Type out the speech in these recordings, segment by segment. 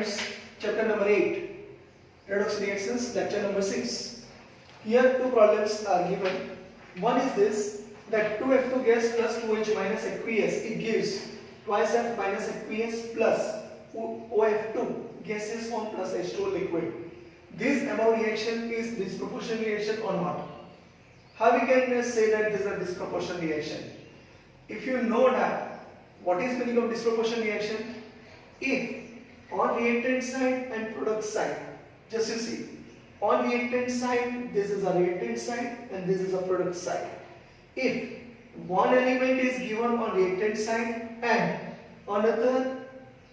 students, chapter number 8, redox reactions, lecture number 6. Here two problems are given. One is this, that 2F2 gas plus 2H minus aqueous, it gives twice F minus aqueous plus OF2 gaseous form plus H2O liquid. This above reaction is disproportional reaction or not? How we can say that this is a disproportional reaction? If you know that, what is meaning of disproportional reaction? If on reactant side and product side, just you see, on reactant side this is a reactant side and this is a product side. If one element is given on reactant side and another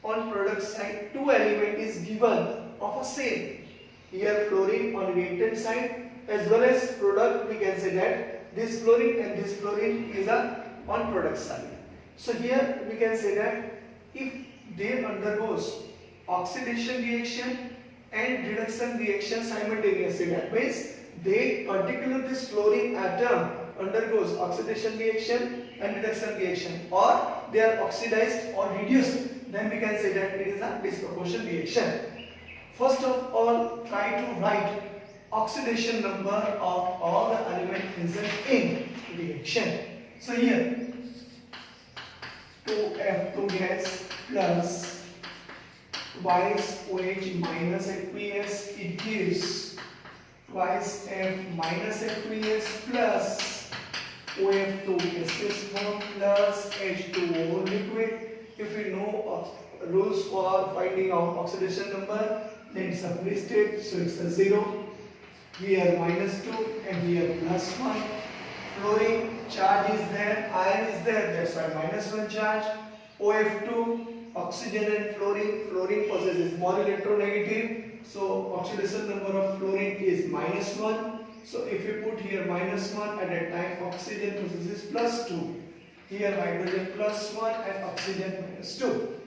on product side, two element is given of a same. Here fluorine on reactant side as well as product, we can say that this fluorine and this fluorine is a on product side. So here we can say that if they undergoes oxidation reaction and reduction reaction simultaneously, that means they particular this fluorine atom undergoes oxidation reaction and reduction reaction, or they are oxidized or reduced, then we can say that it is a disproportional reaction. First of all, try to write oxidation number of all the elements present in reaction. So here 2F2 gas plus twice OH minus aqueous, it gives twice F minus aqueous plus OF2 gaseous form plus H2O liquid. If we know rules for finding out oxidation number, then it's a free state, so it's a 0. Here minus 2 and here plus 1. Fluorine charge is there, iron is there, that's why minus 1 charge. OF2, oxygen and fluorine, fluorine possesses more electronegative, so oxidation number of fluorine is minus 1. So if you put here minus 1, at that time oxygen possesses plus 2. Here hydrogen plus 1 and oxygen minus 2.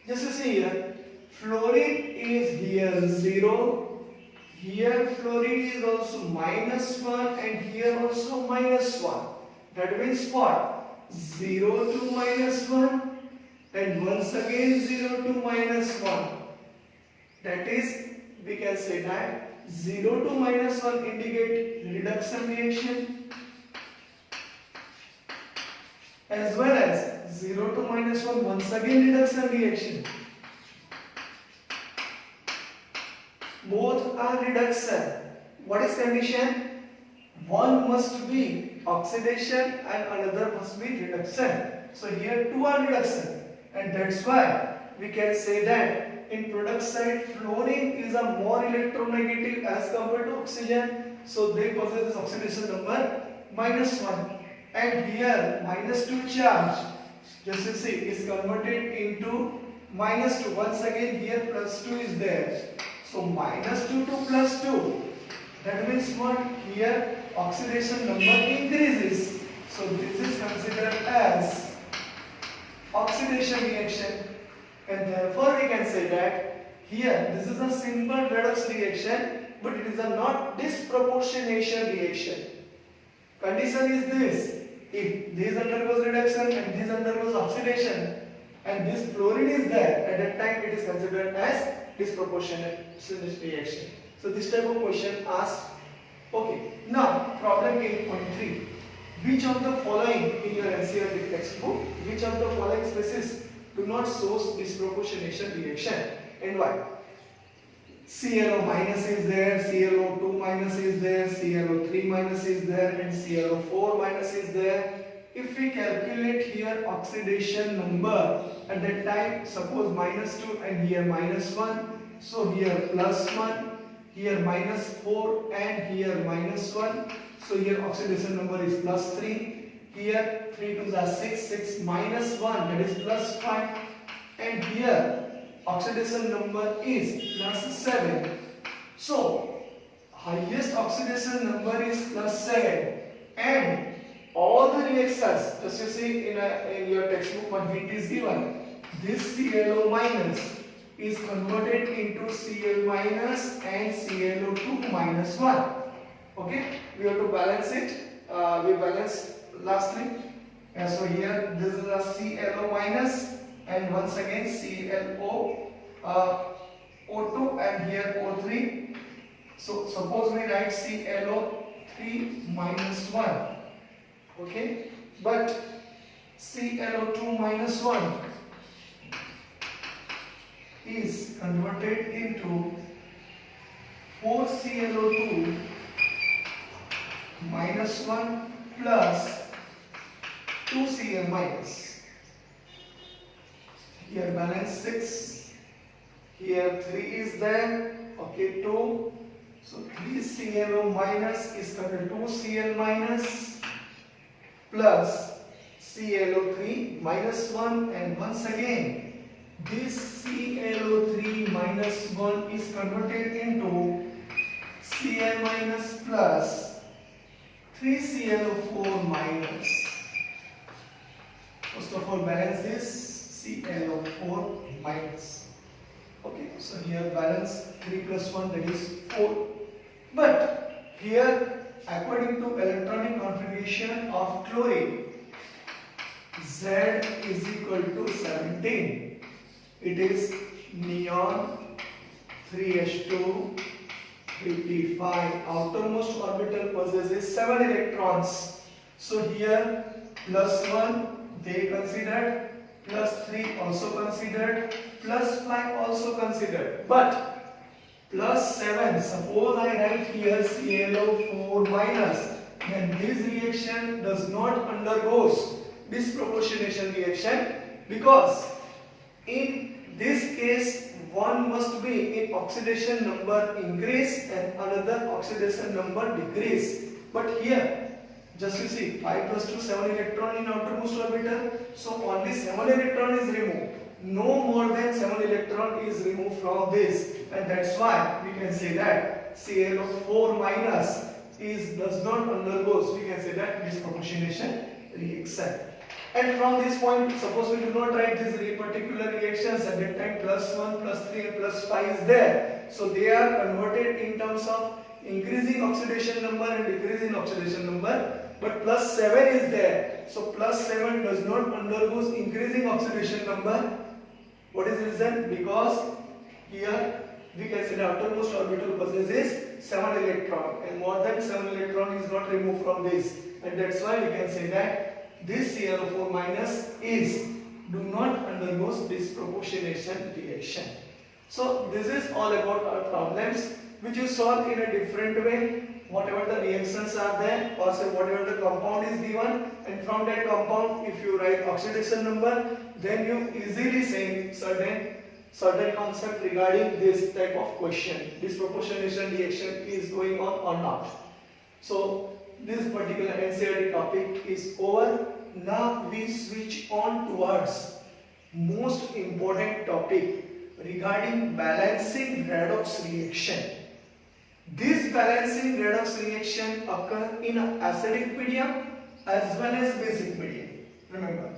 Just to see here, fluorine is here 0. Here fluorine is also minus 1 and here also minus 1. That means what? 0 to minus 1 and once again 0 to minus 1. That is, we can say that 0 to minus 1 indicate reduction reaction as well as 0 to minus 1 once again reduction reaction. Both are reduction. What is condition? One must be oxidation and another must be reduction. So here two are reduction, and that's why we can say that in product side fluorine is a more electronegative as compared to oxygen, so they possess this oxidation number minus 1. And here minus 2 charge, just you see, is converted into minus 2. Once again here plus 2 is there. So minus 2 to plus 2, that means what? Here oxidation number increases. So this is considered as oxidation reaction, and therefore we can say that here this is a simple redox reaction, but it is a not disproportionation reaction. Condition is this: if this undergoes reduction and this undergoes oxidation and this fluorine is there, at that time it is considered as disproportionate reaction. So this type of question asked. Okay, now problem 8.3. Which of the following in your NCERT textbook, which of the following species do not show disproportionation reaction and why? ClO minus is there, ClO2 minus is there, ClO3 minus is there, and ClO4 minus is there. If we calculate here oxidation number, at that time suppose minus 2 and here minus 1, so here plus 1, here minus 4 and here minus 1, so here oxidation number is plus 3, here 3 2s are 6, 6 minus 1, that is plus 5, and here oxidation number is plus 7. So highest oxidation number is plus 7, and all the reactions, just you see in your textbook one hint is given. This ClO minus is converted into Cl minus and ClO2 minus 1. Okay, we have to balance it. We balance lastly. And so here this is a ClO minus and once again ClO O2 and here O3. So suppose we write ClO3 minus 1. Okay, but ClO2 minus 1 is converted into 4ClO2 minus 1 plus 2Cl minus. Here balance 6. Here 3 is there. Okay, 2. So 3ClO minus is converted to 2Cl minus plus ClO3 minus 1, and once again this ClO3 minus 1 is converted into Cl minus plus 3ClO4 minus. First of all, balance this ClO4 minus. Okay, so here balance 3 plus 1, that is 4. But here, according to electronic configuration of chlorine, Z is equal to 17. It is neon 3s2 3p5. Outermost orbital possesses 7 electrons. So here plus 1 they considered, plus 3 also considered, plus 5 also considered. But plus 7, suppose I write here ClO4 minus, then this reaction does not undergoes disproportionation reaction, because in this case one must be in oxidation number increase and another oxidation number decrease. But here just you see 5 plus 2, 7 electron in outermost orbital, so only 7 electron is removed. No more than 7 electron is removed from this, and that's why we can say that ClO4 minus does not undergoes, we can say that, disproportionation reaction. And from this point, suppose we do not write these particular reactions at that time, plus 1, plus 3 and plus 5 is there. So they are converted in terms of increasing oxidation number and decreasing oxidation number. But plus 7 is there. So plus 7 does not undergoes increasing oxidation number. What is the reason? Because here we can say the outermost orbital possesses 7 electron, and more than 7 electron is not removed from this. And that's why we can say that this ClO4 minus do not undergoes disproportionation reaction. So this is all about our problems which you solve in a different way. Whatever the reactions are there, or say whatever the compound is given, and from that compound if you write oxidation number, then you easily say certain concept regarding this type of question, disproportionation reaction is going on or not. So this particular NCERT topic is over. Now we switch on towards most important topic regarding balancing redox reaction. This balancing redox reaction occurs in acidic medium as well as basic medium. Remember,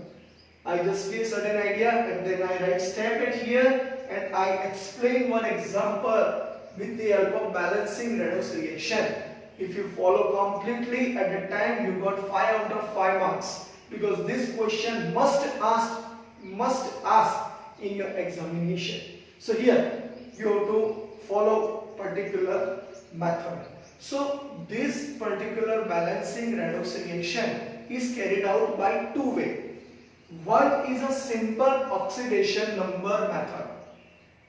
I just give certain idea and then I write step it here and I explain one example with the help of balancing redox reaction. If you follow completely at the time, you got 5 out of 5 marks, because this question must ask in your examination. So here you have to follow particular method. So this particular balancing redox reaction is carried out by two ways. One is a simple oxidation number method.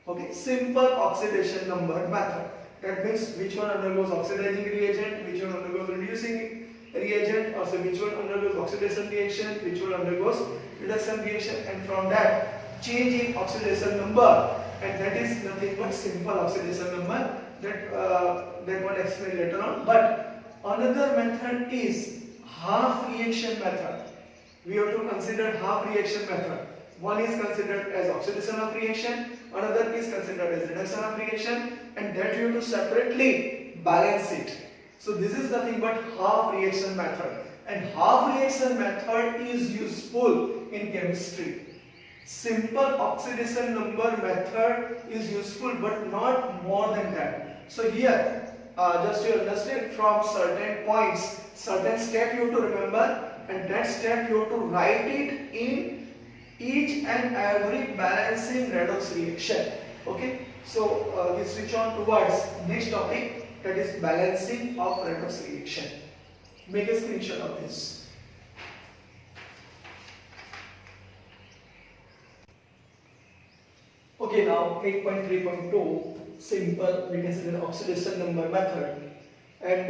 Okay, simple oxidation number method. That means which one undergoes oxidizing reagent, which one undergoes reducing reagent, or so which one undergoes oxidation reaction, which one undergoes reduction reaction, and from that change in oxidation number, and that is nothing but simple oxidation number. That one explain later on. But another method is half reaction method. We have to consider half reaction method. One is considered as oxidation of reaction, another is considered as reduction of reaction, and that you have to separately balance it. So this is nothing but half reaction method, and half reaction method is useful in chemistry. Simple oxidation number method is useful, but not more than that. So here, just to understand from certain points, certain step you have to remember, and that step you have to write it in each and every balancing redox reaction. Okay. So we switch on towards next topic, that is balancing of redox reaction. Make a screenshot of this. Okay, now 8.3.2, simple, we can say the oxidation number method, and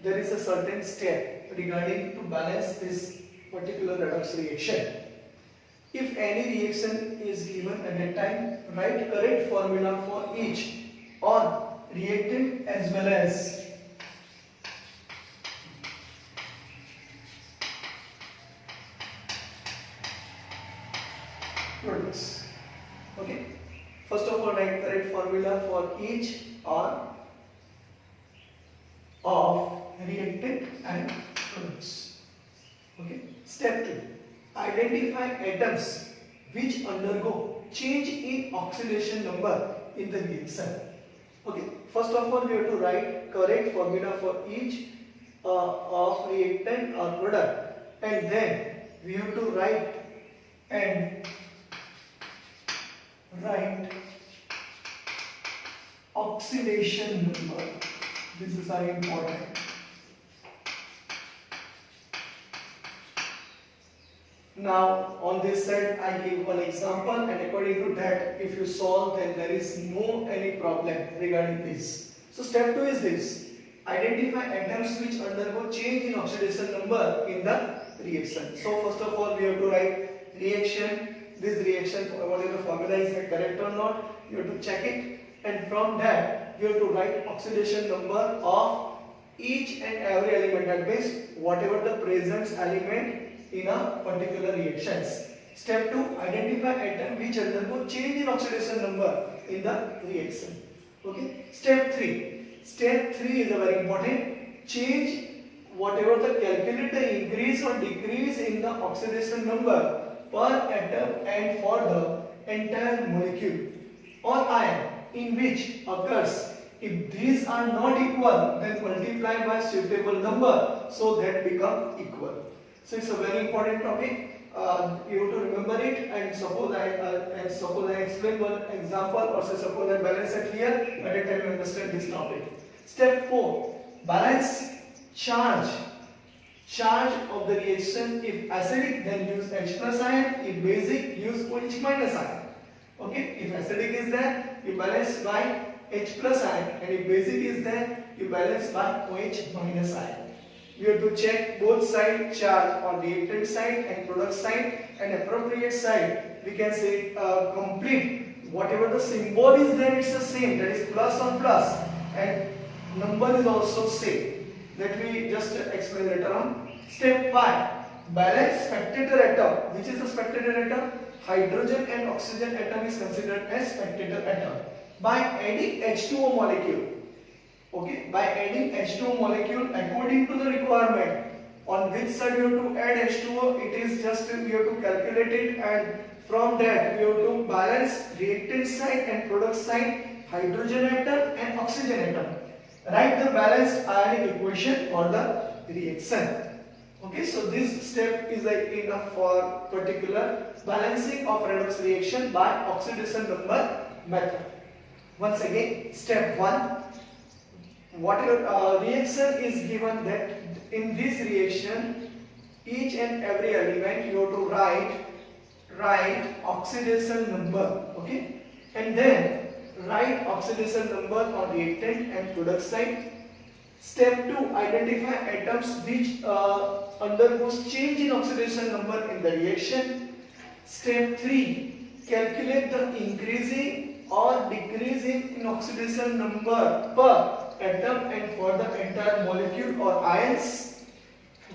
there is a certain step regarding to balance this particular redox reaction. If any reaction is given at a time, write correct formula for each or reactant as well as products. Okay. First of all, write correct formula for each or of reactant and products. Okay. Step 2. Identify atoms which undergo change in oxidation number in the reaction. Okay. First of all, we have to write correct formula for each of reactant or product, and then we have to write oxidation number. This is very important. Now on this side I give one example, and according to that, if you solve, then there is no any problem regarding this. So step 2 is this: identify atoms which undergo change in oxidation number in the reaction. So first of all, we have to write reaction. This reaction, whatever the formula is correct or not, you have to check it, and from that you have to write oxidation number of each and every element, that means whatever the present element in a particular reactions. Step 2, identify atom which undergo change in oxidation number in the reaction. Okay. Step 3 is a very important. Change whatever the calculate the increase or decrease in the oxidation number per atom and for the entire molecule or ion in which occurs. If these are not equal, then multiply by suitable number so that become equal. So it's a very important topic. You have to remember it, and suppose I explain one example, or say suppose I balance it here, at a time you understand this topic. Step 4, balance charge of the reaction. If acidic, then use H plus ion. If basic, use OH minus ion. Okay, if acidic is there, you balance by H plus ion, and if basic is there, you balance by OH minus ion. You have to check both side charge on reactant side and product side, and appropriate side we can say complete. Whatever the symbol is there, it's the same, that is plus on plus, and number is also same. That we just explain later on. Step 5, balance spectator atom. Which is the spectator atom? Hydrogen and oxygen atom is considered as spectator atom by adding H2O molecule. Okay, by adding H2O molecule according to the requirement. On which side you have to add H2O, it is just we have to calculate it, and from that we have to balance reactant side and product side, hydrogen atom and oxygen atom. Write the balanced ionic equation for the reaction. Okay, so this step is enough for particular balancing of redox reaction by oxidation number method. Once again, step 1. Whatever reaction is given, that in this reaction each and every element you have to write oxidation number. Okay, and then write oxidation number on reactant and product side. Step 2, identify atoms which undergoes change in oxidation number in the reaction. Step 3, calculate the increasing or decreasing in oxidation number per atom and for the entire molecule or ions,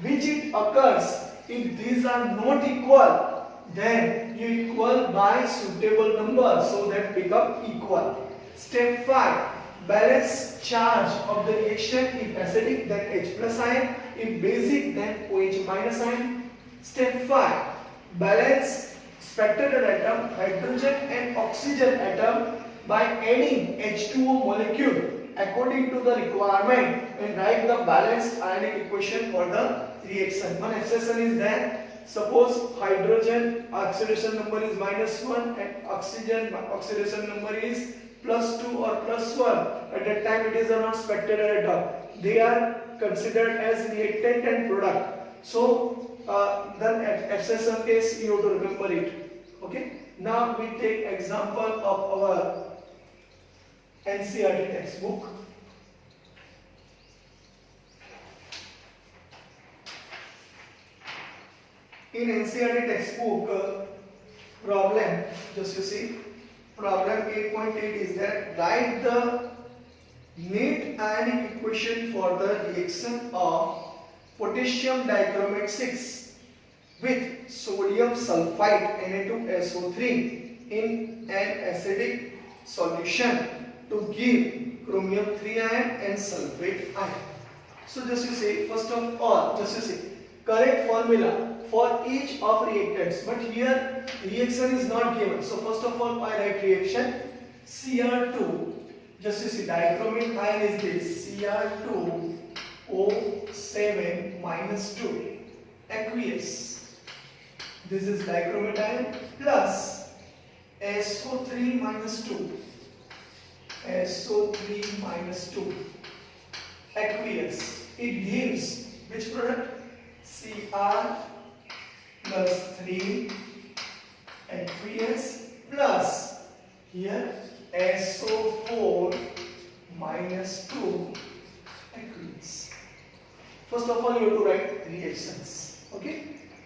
which it occurs. If these are not equal, then you equal by suitable number so that become equal. Step 5, balance charge of the reaction. If acidic, then H plus ion. If basic, then OH minus ion. Step 5, balance spectator atom, hydrogen and oxygen atom by adding H2O molecule according to the requirement, and write the balanced ionic equation for the reaction. One exception is there. Suppose hydrogen oxidation number is -1 and oxygen oxidation number is plus 2 or plus 1, at that time it is not spectator at all. They are considered as reactant and product. So then at accession case you have to remember it. Okay. Now we take example of our NCERT textbook. In NCERT textbook, problem, just you see, problem 8.8 is that write the neat ionic equation for the reaction of potassium dichromate 6 with sodium sulfite Na2SO3 in an acidic solution to give chromium 3 ion and sulfate ion. So just you see, first of all, just you see, correct formula for each of reactants, but here reaction is not given. So first of all I write reaction Cr2, just you see, dichromate ion is this Cr2O7 minus 2 aqueous, this is dichromate ion, plus SO3 minus 2 SO3 minus 2 aqueous. It gives which product? Cr plus 3 aqueous plus here SO4 minus 2 aqueous. First of all you have to write reactions. Okay.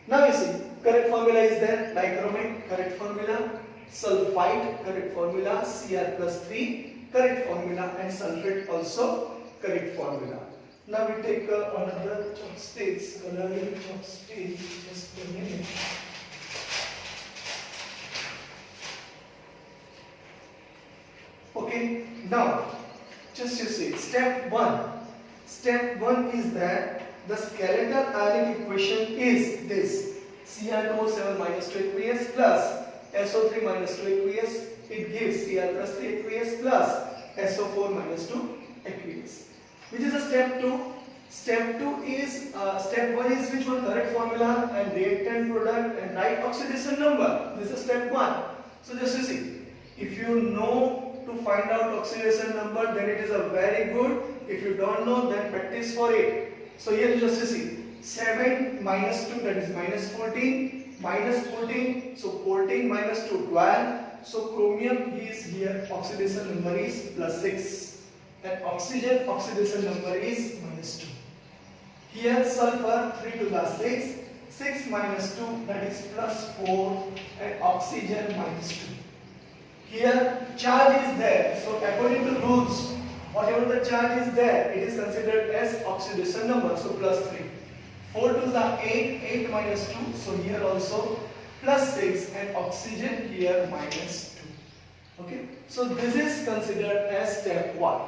Now you see, correct formula is there, dichromate, correct formula, sulfite, correct formula, Cr plus 3, correct formula, and sulfate also correct formula. Now we take another chopsticks, coloring chopsticks, just a minute. Okay, now just you see, step 1. Step 1 is that the skeletal ionic equation is this Cr2O7 minus 2 aqueous plus SO3 minus 2 aqueous. It gives Cr plus 3 aqueous plus SO4 minus 2 aqueous. Which is a step 2. Step 2 is step 1 is which one? Correct formula and reactant product and right oxidation number. This is step 1. So just you see, if you know to find out oxidation number, then it is a very good. If you don't know, then practice for it. So here just you see, 7 minus 2, that is minus 14, minus 14, so 14 minus 2, 12. So chromium is here, oxidation number is plus 6. And oxygen oxidation number is minus 2. Here sulfur 3 to the 6, 6 minus 2, that is plus 4, and oxygen minus 2. Here charge is there, so according to rules, whatever the charge is there, it is considered as oxidation number, so plus 3. 4 to the 8, 8 minus 2, so here also plus 6, and oxygen here minus 2. Okay, so this is considered as step 1.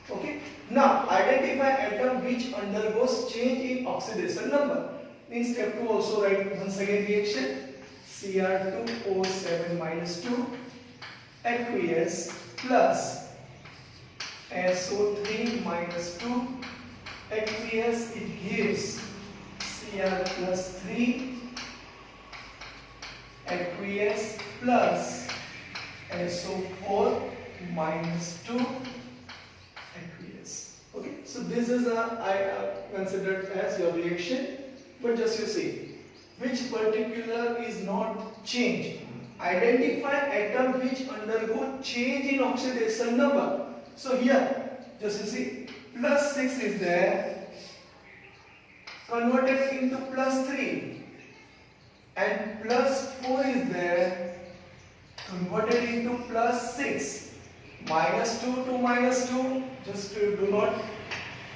Okay. Now identify atom which undergoes change in oxidation number. In step 2 also write once again reaction Cr2O7 minus 2 aqueous plus SO3 minus 2 aqueous. It gives Cr plus 3 aqueous plus SO4 minus 2 aqueous. Okay, so this is considered as your reaction, but just you see which particular is not changed. Identify atom which undergo change in oxidation number. So here just you see, plus 6 is there, converted into plus 3, and plus 4 is there, converted into plus 6. Minus 2 to minus 2, just do not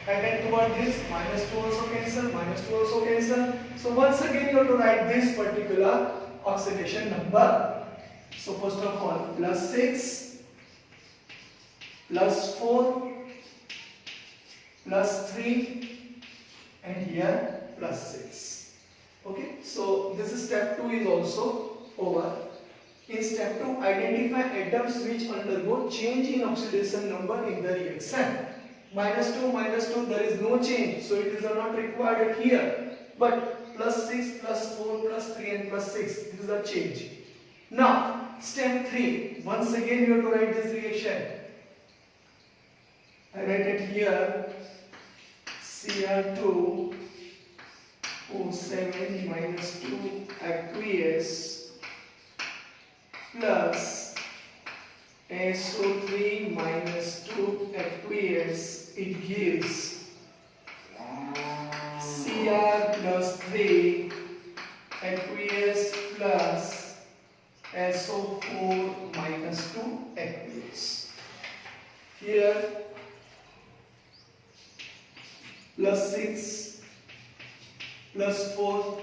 attend toward this. Minus 2 also cancel, minus 2 also cancel. So once again you have to write this particular oxidation number. So first of all, plus 6, plus 4, plus 3, and here plus 6. Okay, so this is step 2 is also over. In step 2, identify atoms which undergo change in oxidation number in the reaction. Minus 2, there is no change, so it is not required here. But plus 6, plus 4, plus 3, and plus 6, this is a change. Now, step 3. Once again, you have to write this reaction. I write it here. Cr2 O7 minus 2 aqueous plus SO3 minus 2 aqueous. It gives Cr plus 3 aqueous plus SO4 minus 2 aqueous. Here plus 6 plus 4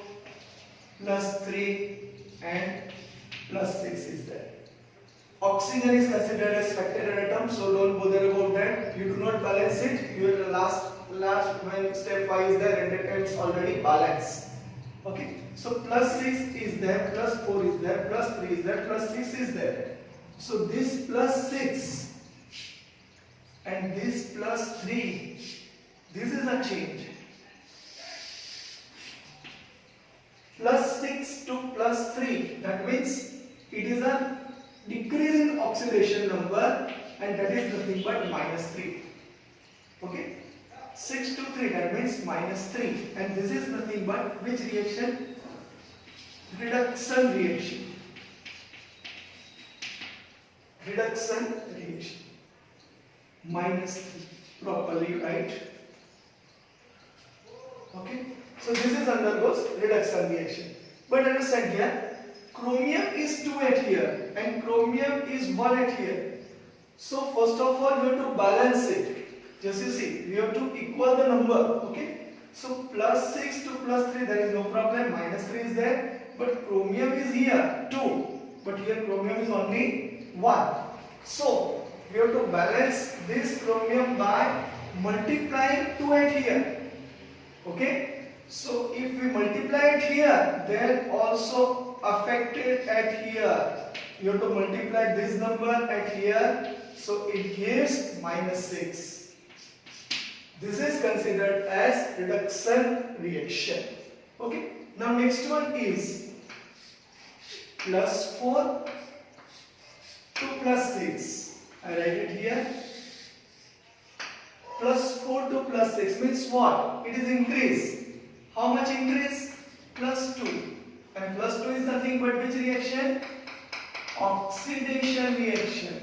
plus 3 and plus 6 is there. Oxygen is considered as spectator atom, so don't bother about that. You do not balance it. Your last when step 5 is there and that time it's already balanced. Okay, so plus 6 is there, plus 4 is there, plus 3 is there, plus 6 is there. So this plus 6 and this plus 3, this is a change. Plus 6 to plus 3, that means it is a decrease in oxidation number, and that is nothing but minus 3. Okay, 6 to 3, that means minus 3, and this is nothing but which reaction? Reduction reaction. Reduction reaction. Minus 3. Properly write. Okay, so this is undergoes reduction reaction. But understand here, chromium is 2 at here and chromium is 1 at here. So first of all you have to balance it. Just you see, we have to equal the number. Okay, so plus 6 to plus 3, there is no problem, minus 3 is there, but chromium is here 2, but here chromium is only 1. So we have to balance this chromium by multiplying 2 at here. Okay, so if we multiply it here, then also affected at here. You have to multiply this number at here, so it gives minus 6. This is considered as reduction reaction. Okay, now next one is plus 4 to plus 6. I write it here. Plus 4 to plus 6 means what? It is increase. How much increase? Plus 2. And plus 2 is nothing but which reaction? Oxidation reaction.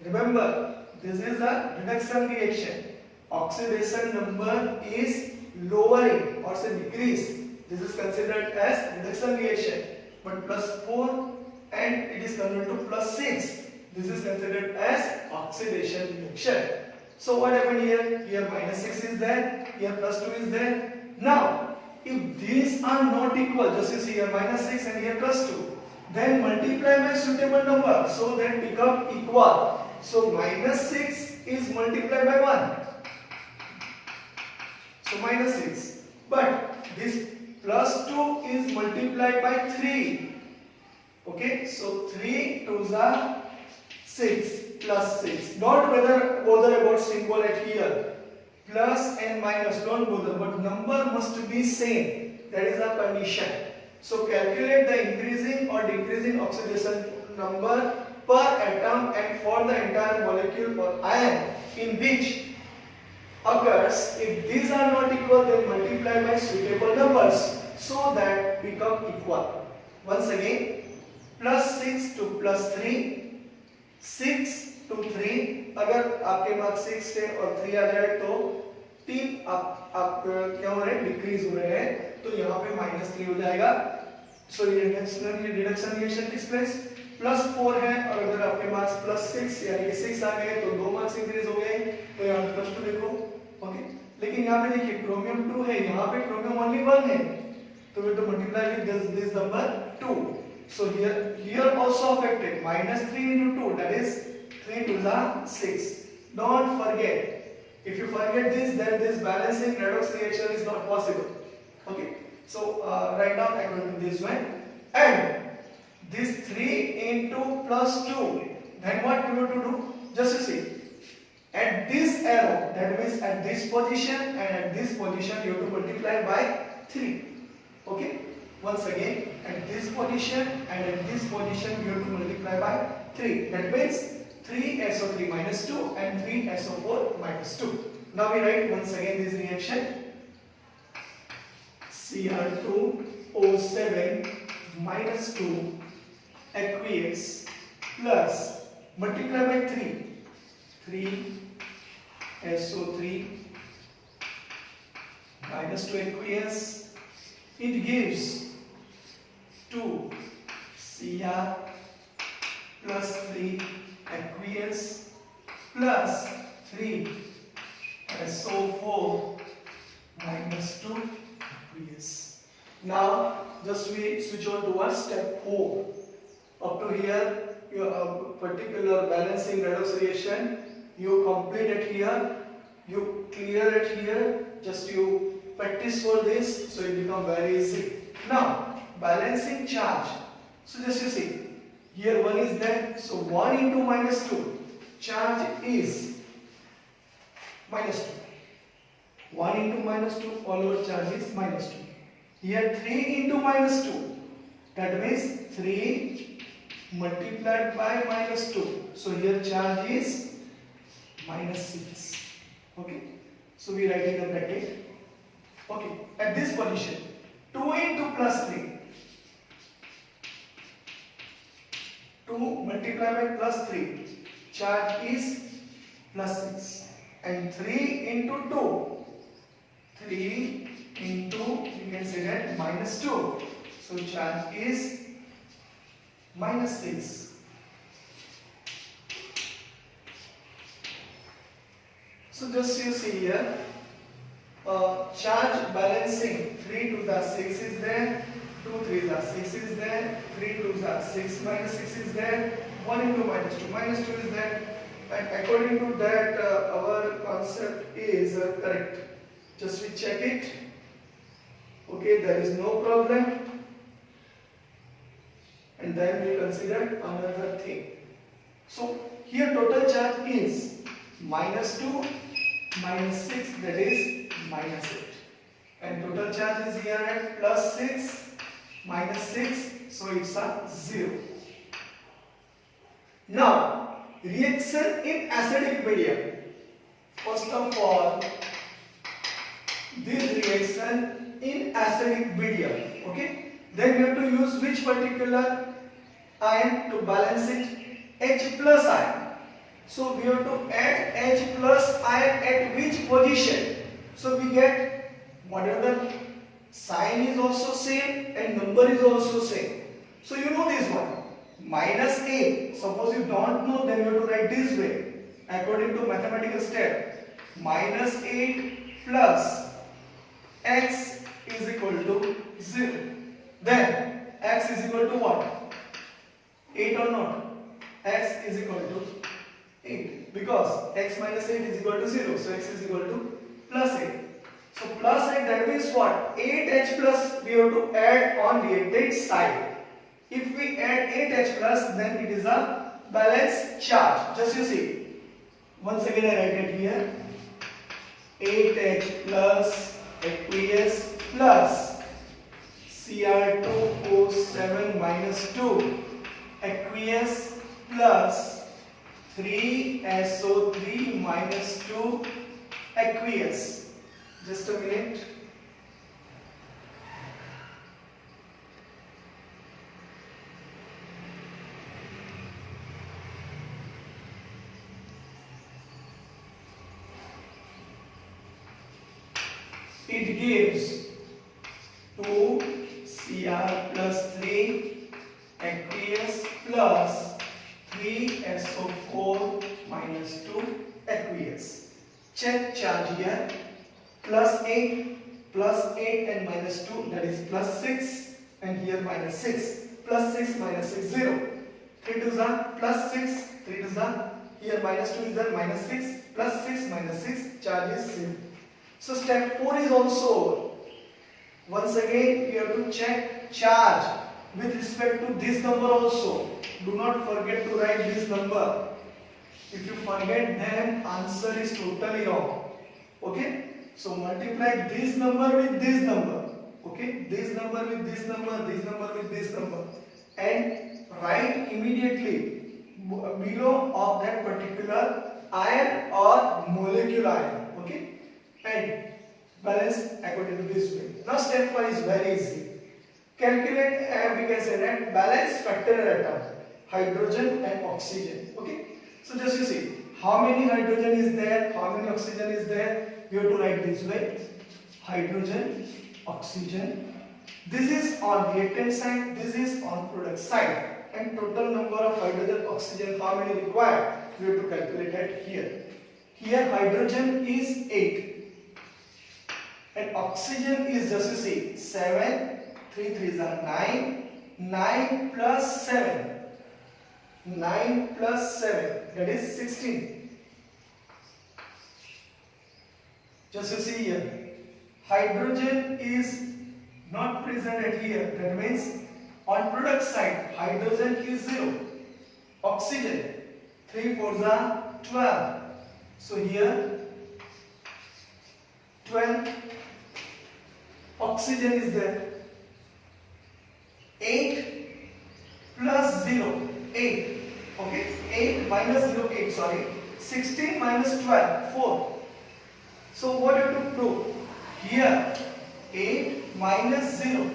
Remember, this is a reduction reaction. Oxidation number is lowering or say decrease. This is considered as reduction reaction. But plus 4 and it is converted to plus 6. This is considered as oxidation reaction. So what happened here? Here minus 6 is there, here plus 2 is there. Now, if these are not equal, just you see here minus 6 and here plus 2, then multiply by suitable number, so that become equal. So minus 6 is multiplied by 1. So minus 6. But this plus 2 is multiplied by 3. Okay, so 3 2s are 6 plus 6. Don't bother about symbol at here. Plus and minus, don't bother, but number must be same. That is a condition. So calculate the increasing or decreasing oxidation number per atom and for the entire molecule or ion in which occurs. If these are not equal, then multiply by suitable numbers so that become equal. Once again, plus 6 to plus 3, 6 to 3, अगर आपके पास 6 से और 3 आ जाए तो 3 आप क्या हो रहे हैं, डिक्रीज हो रहे हैं, तो यहाँ पे -3 हो जाएगा. सो ये रिडक्शन रिएक्शन किस प्लेस प्लस 4 है, और अगर आपके पास प्लस 6 यानी कि 6 आ गए तो 2 मार्क्स इंक्रीज हो गए, तो यहाँ पे प्लस 2 देखो. ओके, लेकिन यहाँ पे देखिए क्रोमियम 2 है, यहाँ पे क्रोमियम ओनली 1 है, तो we to multiply with this number 2. So here also affected, -3 into 2, that is 3 2s are 6. Don't forget. If you forget this, then this balancing redox reaction is not possible. Okay. So write down according to this one. And this 3 into plus 2. Then what you have to do? Just to see. At this arrow, that means at this position and at this position, you have to multiply by 3. Okay. Once again, at this position and at this position we have to multiply by 3. That means 3SO3 minus 2 and 3SO4 minus 2. Now we write once again this reaction. Cr2O7 minus 2 aqueous plus multiply by 3SO3 minus 2 aqueous. It gives 2 Cr plus 3 aqueous plus 3 SO4 minus 2 aqueous. Now just we switch on towards step 4. Up to here your particular balancing redox reaction you complete it here, you clear it here, just you practice for this, so it become very easy. Now balancing charge, so just you see here 1 is there, so 1 into minus 2 charge is minus 2. 1 into minus 2 follower charge is minus 2. Here 3 into minus 2, that means 3 multiplied by minus 2, so here charge is minus 6. Okay, so we write in the bracket. Okay, at this position 2 into plus 3, 2 multiplied by plus 3, charge is plus 6, and 3 into 2, 3 into, you can say that minus 2, so charge is minus 6. So just you see here, charge balancing, 3 to the 6 is there, 2 3 the 6 is there, 3 to the 6 minus 6 is there, 1 into minus 2 is there, and according to that our concept is correct. Just we check it. Okay, there is no problem, and then we consider another thing. So here total charge is minus 2 minus 6, that is minus 8, and total charge is here at plus 6 minus 6, so it's a 0. Now reaction in acidic medium. First of all, this reaction in acidic medium, okay, then we have to use which particular ion to balance it? H plus ion. So we have to add H plus ion at which position? So we get whatever sign is also same and number is also same. So you know this one, minus 8. Suppose you don't know, then you have to write this way according to mathematical step. Minus 8 plus x is equal to 0. Then x is equal to what? 8 or not? X is equal to 8, because x minus 8 is equal to 0, so x is equal to plus 8. So plus 8, that means what? 8H plus we have to add on reactant side. If we add 8H plus, then it is a balanced charge. Just you see. Once again I write it here. 8H plus aqueous plus Cr2O7 minus 2 aqueous plus 3SO3 minus 2 aqueous. Just a minute. It gives 2 Cr plus 3 aqueous plus 3SO4 minus 2 aqueous. Check charge here. Plus 8 and minus 2, that is plus 6, and here minus 6. Plus 6 minus 6, 0. 3 to the plus 6, 3 to the, here minus 2 is there, minus 6, plus 6 minus 6, charge is 0. So step 4 is also over. Once again you have to check charge with respect to this number also. Do not forget to write this number. If you forget, then answer is totally wrong. Okay? So multiply this number with this number. Okay, this number with this number, this number with this number, and write immediately below of that particular ion or molecule ion. Okay, and balance according to this way. Now step 5 is very easy. Calculate, we can say that balance factor atom, hydrogen and oxygen. Okay, so just you see how many hydrogen is there, how many oxygen is there. You have to write this way: hydrogen, oxygen. This is on reactant side, this is on product side, and total number of hydrogen, oxygen, how many required, we have to calculate it here. Here hydrogen is 8 and oxygen is, just you see, 7, 3 3s are 9, 9 plus 7, 9 plus 7, that is 16. Just you see here, hydrogen is not present at here, that means on product side hydrogen is 0, oxygen 3 4s are 12, so here 12, oxygen is there, 8 plus 0, 8, okay, 8 minus 0, 8, sorry, 16 minus 12, 4. So what you have to do here, 8 minus 0,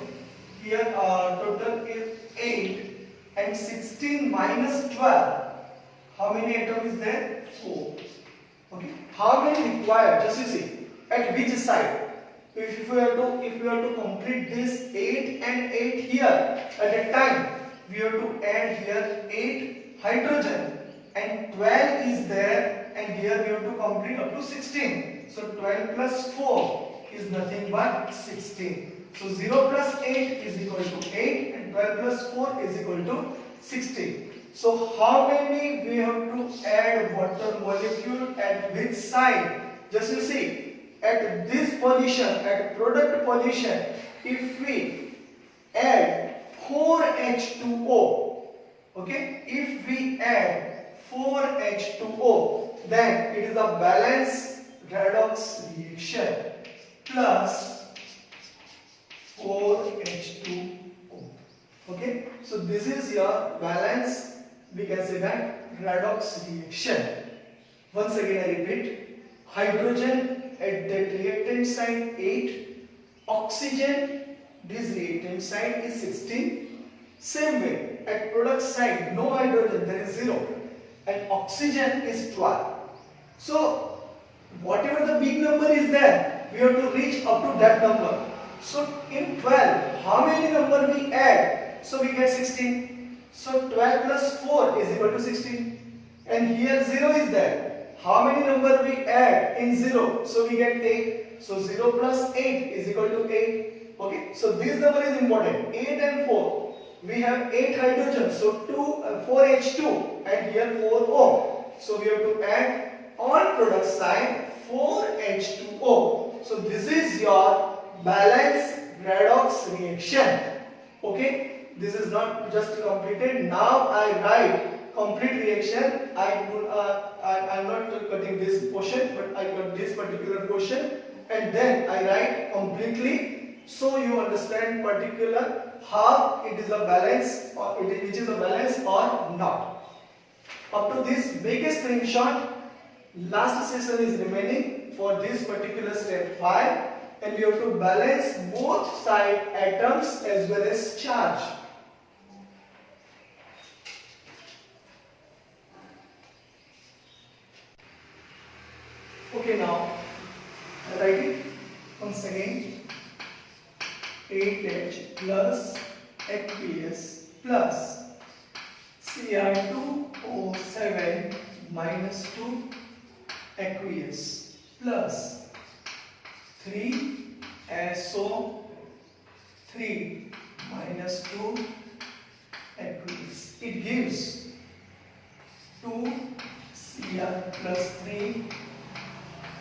here total is 8 and 16 minus 12, how many atom is there? 4. Okay, how many required? Just you see, at which side? If we have to complete this 8 and 8 here, at a time we have to add here 8 hydrogen and 12 is there, and here we have to complete up to 16. So 12 plus 4 is nothing but 16. So 0 plus 8 is equal to 8 and 12 plus 4 is equal to 16. So how many we have to add water molecule at which side? Just you see, at this position, at product position, if we add 4H2O, okay, if we add 4H2O, then it is a balanced redox reaction plus 4H2O. Okay, so this is your balance, we can say that redox reaction. Once again I repeat, hydrogen at that reactant side 8, oxygen this reactant side is 16. Same way at product side no hydrogen, there is 0, and oxygen is 12. So whatever the big number is there, we have to reach up to that number. So in 12, how many number we add? So we get 16. So 12 plus 4 is equal to 16. And here 0 is there. How many number we add in 0? So we get 8. So 0 plus 8 is equal to 8. Okay. So this number is important. 8 and 4. We have 8 hydrogen. So 4H2 and here 4O. So we have to add on product side 4H2O. So this is your balanced redox reaction. Okay. This is not just completed. Now I write complete reaction. I'm not cutting this portion, but I cut this particular portion, and then I write completely, so you understand particular how it is a balance, or which is a balance or not. Up to this, make a screenshot. Last session is remaining for this particular step 5, and you have to balance both side atoms as well as charge. Okay, now write it once again. 8H plus aqueous plus Cr2O7 minus 2 aqueous plus 3SO3 minus 2 aqueous. It gives 2Cr plus 3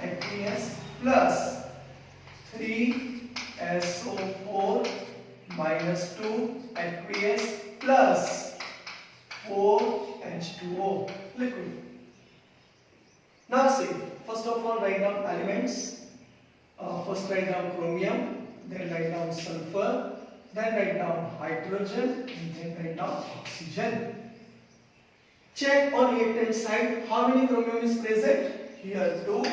aqueous plus 3SO4 minus 2 aqueous plus 4H2O liquid. Now see, first of all write down elements. First write down chromium. then write down sulfur, then write down hydrogen, and then write down oxygen. Check on reactant side how many chromium is present. Here 2.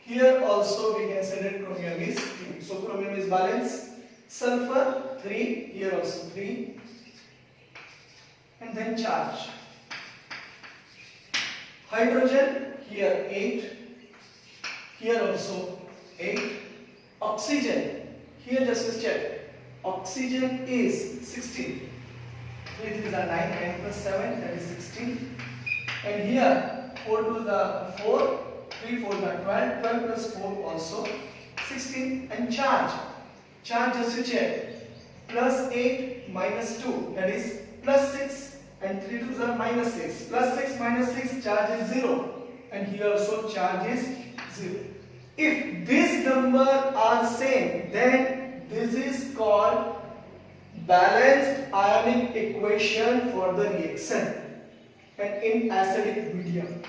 Here also we can say that chromium is 3. So chromium is balanced. Sulfur 3. Here also 3. And then charge. Hydrogen here 8. Here also 8. Oxygen. Here just check. Oxygen is 16. 3 3s are 9, 9 plus 7, that is 16. And here 4 to the 4, 3 4 the 12, 12 plus 4 also 16. And charge. Charge just to check. Plus 8 minus 2, that is plus 6, and 3 2s are minus 6. Plus 6 minus 6, charge is 0. And here also charge is 0. If these numbers are same, then this is called balanced ionic equation for the reaction and in acidic medium.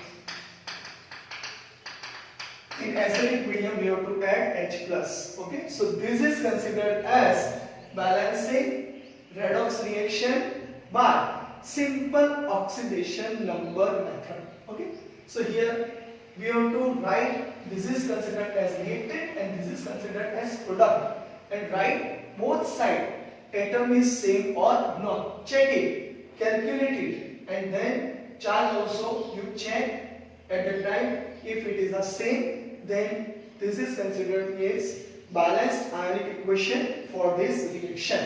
In acidic medium we have to add H plus. Okay, so this is considered as balancing redox reaction by simple oxidation number method. Okay, so here we have to write this is considered as reactant and this is considered as product, and write both sides atom is same or not. Check it, calculate it, and then charge also you check at the time. If it is the same, then this is considered as balanced ionic equation for this reaction,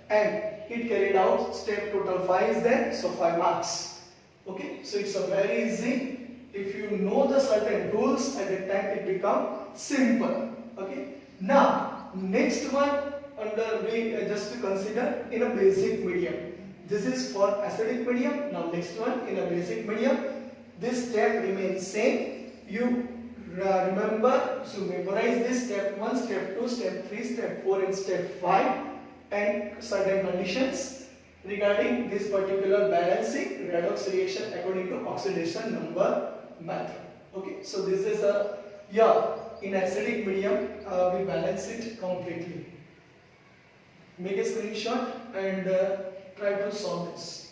and it carried out step total 5 is there, so 5 marks. Okay, so it's a very easy. If you know the certain rules at that time, it become simple. Okay, now next one under we just to consider in a basic medium. This is for acidic medium. Now next one in a basic medium. This step remains same. You remember, so memorize this step 1, step 2, step 3, step 4 and step 5 and certain conditions regarding this particular balancing redox reaction according to oxidation number method. Okay, so this is a in acidic medium we balance it completely. Make a screenshot and try to solve this.